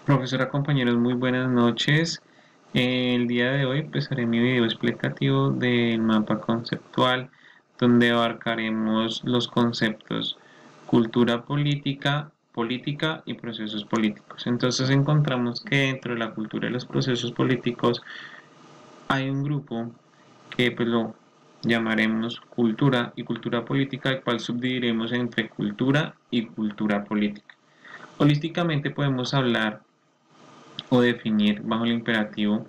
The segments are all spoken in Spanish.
Profesora, compañeros, muy buenas noches. El día de hoy pues haré mi video explicativo del mapa conceptual donde abarcaremos los conceptos cultura política, política y procesos políticos. Entonces encontramos que dentro de la cultura y los procesos políticos hay un grupo que pues lo llamaremos cultura y cultura política, el cual subdividiremos entre cultura y cultura política. Holísticamente podemos hablar o definir bajo el imperativo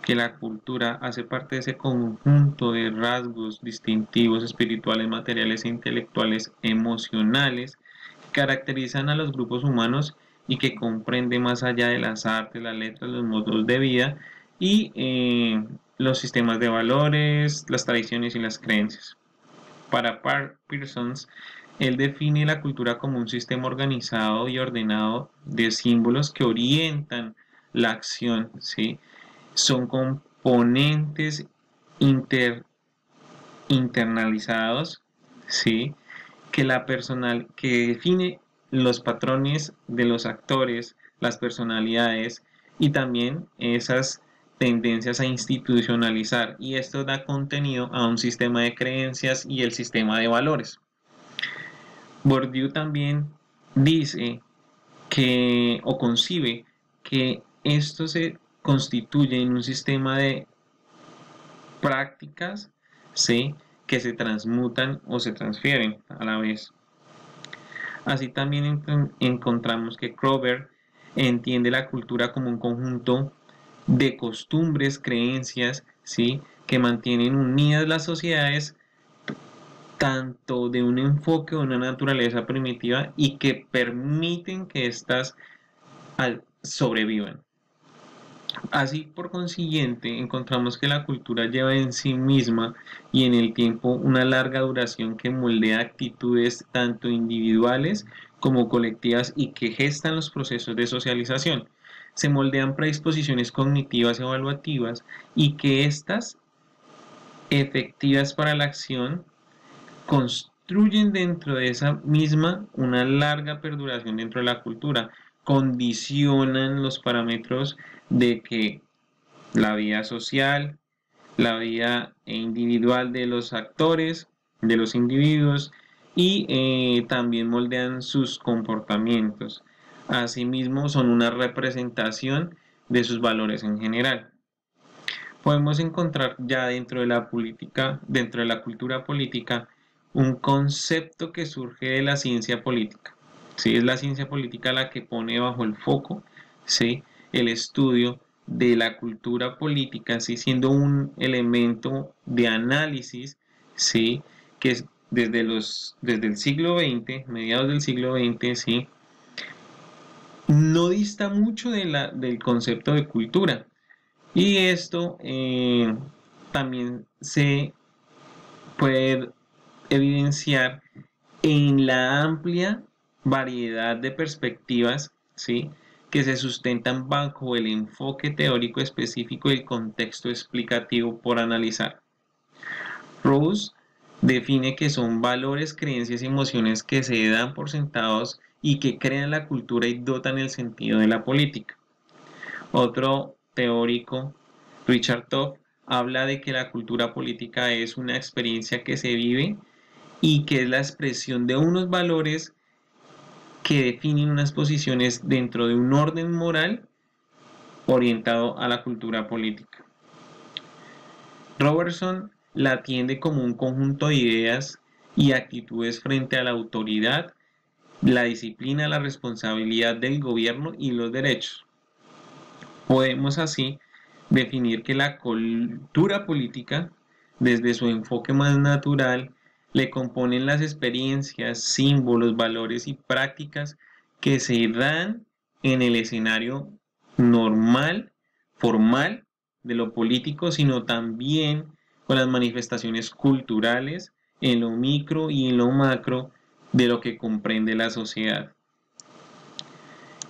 que la cultura hace parte de ese conjunto de rasgos distintivos espirituales, materiales e intelectuales emocionales que caracterizan a los grupos humanos y que comprende más allá de las artes, las letras, los modos de vida y los sistemas de valores, las tradiciones y las creencias. Para Parsons, él define la cultura como un sistema organizado y ordenado de símbolos que orientan la acción, ¿sí? Son componentes inter, internalizados, ¿sí? Que define los patrones de los actores, las personalidades y también esas tendencias a institucionalizar, y esto da contenido a un sistema de creencias y el sistema de valores. Bourdieu también dice que o concibe que esto se constituye en un sistema de prácticas, ¿sí?, que se transmutan o se transfieren a la vez. Así también encontramos que Kroeber entiende la cultura como un conjunto de costumbres, creencias, ¿sí?, que mantienen unidas las sociedades tanto de un enfoque de una naturaleza primitiva y que permiten que éstas sobrevivan. Así, por consiguiente, encontramos que la cultura lleva en sí misma y en el tiempo una larga duración que moldea actitudes tanto individuales como colectivas y que gestan los procesos de socialización. Se moldean predisposiciones cognitivas y evaluativas y que éstas, efectivas para la acción, construyen dentro de esa misma una larga perduración dentro de la cultura, condicionan los parámetros de que la vida social, la vida individual de los actores, de los individuos y también moldean sus comportamientos. Asimismo, son una representación de sus valores en general. Podemos encontrar ya dentro de la política, dentro de la cultura política, un concepto que surge de la ciencia política. ¿Sí? Es la ciencia política la que pone bajo el foco, ¿sí?, el estudio de la cultura política, ¿sí?, siendo un elemento de análisis, ¿sí?, que es desde el siglo XX, mediados del siglo XX, ¿sí?, no dista mucho del concepto de cultura. Y esto también se puede evidenciar en la amplia variedad de perspectivas, ¿sí?, que se sustentan bajo el enfoque teórico específico y el contexto explicativo por analizar. Rawls define que son valores, creencias y emociones que se dan por sentados y que crean la cultura y dotan el sentido de la política. Otro teórico, Richard Topf, habla de que la cultura política es una experiencia que se vive y que es la expresión de unos valores que definen unas posiciones dentro de un orden moral orientado a la cultura política. Robertson la atiende como un conjunto de ideas y actitudes frente a la autoridad, la disciplina, la responsabilidad del gobierno y los derechos. Podemos así definir que la cultura política, desde su enfoque más natural, le componen las experiencias, símbolos, valores y prácticas que se dan en el escenario normal, formal de lo político, sino también con las manifestaciones culturales en lo micro y en lo macro de lo que comprende la sociedad.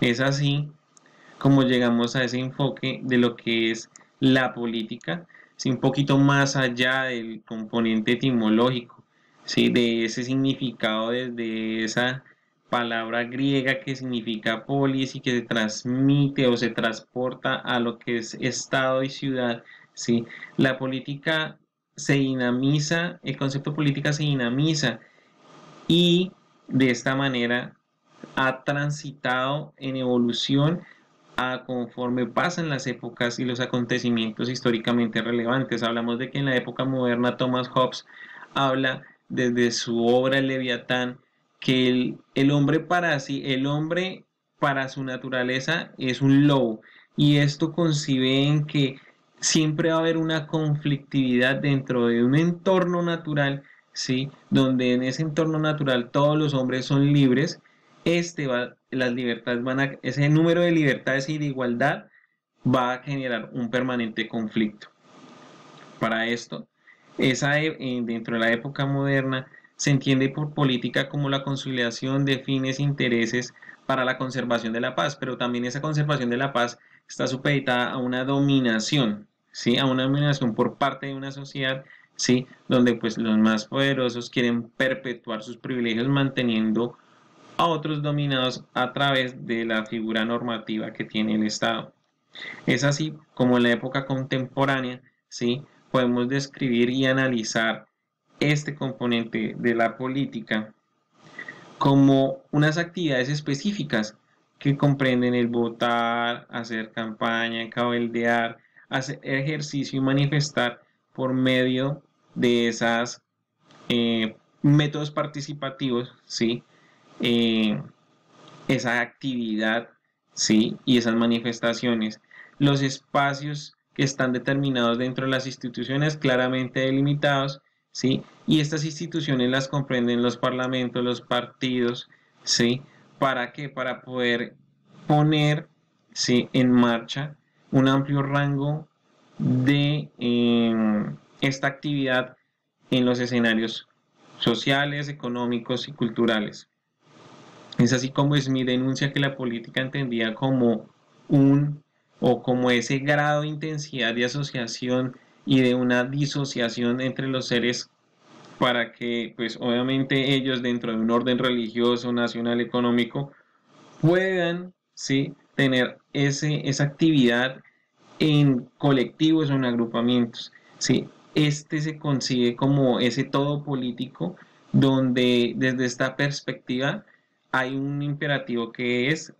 Es así como llegamos a ese enfoque de lo que es la política, ¿sí?, un poquito más allá del componente etimológico, ¿sí?, de ese significado desde esa palabra griega que significa polis y que se transmite o se transporta a lo que es estado y ciudad, ¿sí? La política se dinamiza, el concepto política se dinamiza y de esta manera ha transitado en evolución a conforme pasan las épocas y los acontecimientos históricamente relevantes. Hablamos de que en la época moderna Thomas Hobbes habla desde su obra El Leviatán que el hombre para sí, el hombre para su naturaleza es un lobo y esto concibe en que siempre va a haber una conflictividad dentro de un entorno natural, ¿sí? Donde en ese entorno natural todos los hombres son libres, las libertades ese número de libertades y de igualdad va a generar un permanente conflicto. Para esto, dentro de la época moderna, se entiende por política como la conciliación de fines e intereses para la conservación de la paz, pero también esa conservación de la paz está supeditada a una dominación, ¿sí? A una dominación por parte de una sociedad, ¿sí? Donde pues los más poderosos quieren perpetuar sus privilegios manteniendo a otros dominados a través de la figura normativa que tiene el Estado. Es así como en la época contemporánea, ¿sí? Podemos describir y analizar este componente de la política como unas actividades específicas que comprenden el votar, hacer campaña, cabildear, hacer ejercicio y manifestar por medio de esas métodos participativos, ¿sí? Eh, esa actividad, ¿sí? Y esas manifestaciones. Los espacios que están determinados dentro de las instituciones claramente delimitados, ¿sí? Y estas instituciones las comprenden los parlamentos, los partidos, ¿sí? ¿Para qué? Para poder poner, ¿sí? En marcha un amplio rango de esta actividad en los escenarios sociales, económicos y culturales. Es así como Smith denuncia que la política entendida como un o como ese grado de intensidad de asociación y de una disociación entre los seres para que, pues obviamente ellos dentro de un orden religioso, nacional, económico, puedan, ¿sí? Tener esa actividad en colectivos o en agrupamientos, ¿sí? Este se concibe como ese todo político donde desde esta perspectiva hay un imperativo que es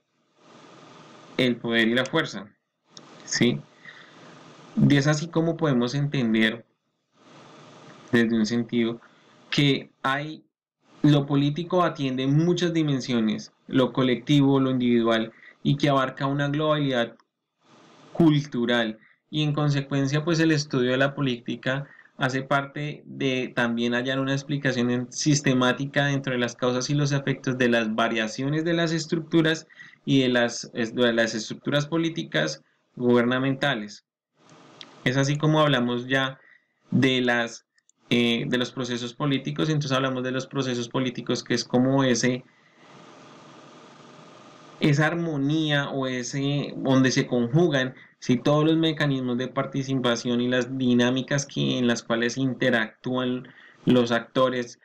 el poder y la fuerza, ¿sí? Y es así como podemos entender desde un sentido que lo político atiende muchas dimensiones, lo colectivo, lo individual, y que abarca una globalidad cultural y en consecuencia pues el estudio de la política hace parte de también hallar una explicación sistemática dentro de las causas y los efectos de las variaciones de las estructuras y de las estructuras políticas gubernamentales. Es así como hablamos ya de de los procesos políticos, entonces hablamos de los procesos políticos que es como esa armonía o ese donde se conjugan si todos los mecanismos de participación y las dinámicas en las cuales interactúan los actores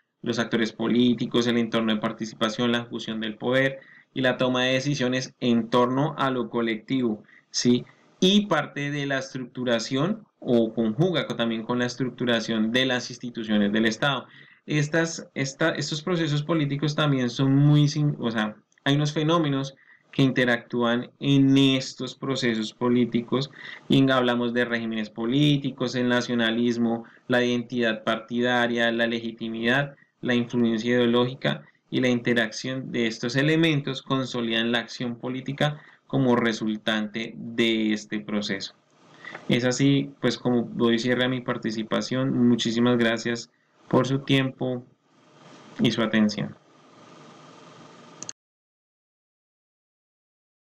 políticos, el entorno de participación, la fusión del poder y la toma de decisiones en torno a lo colectivo, ¿sí? Y parte de la estructuración o conjuga también con la estructuración de las instituciones del Estado. Estos procesos políticos también son o sea, hay unos fenómenos que interactúan en estos procesos políticos y hablamos de regímenes políticos, el nacionalismo, la identidad partidaria, la legitimidad, la influencia ideológica y la interacción de estos elementos consolidan la acción política como resultante de este proceso. Es así, pues como doy cierre a mi participación, muchísimas gracias por su tiempo y su atención.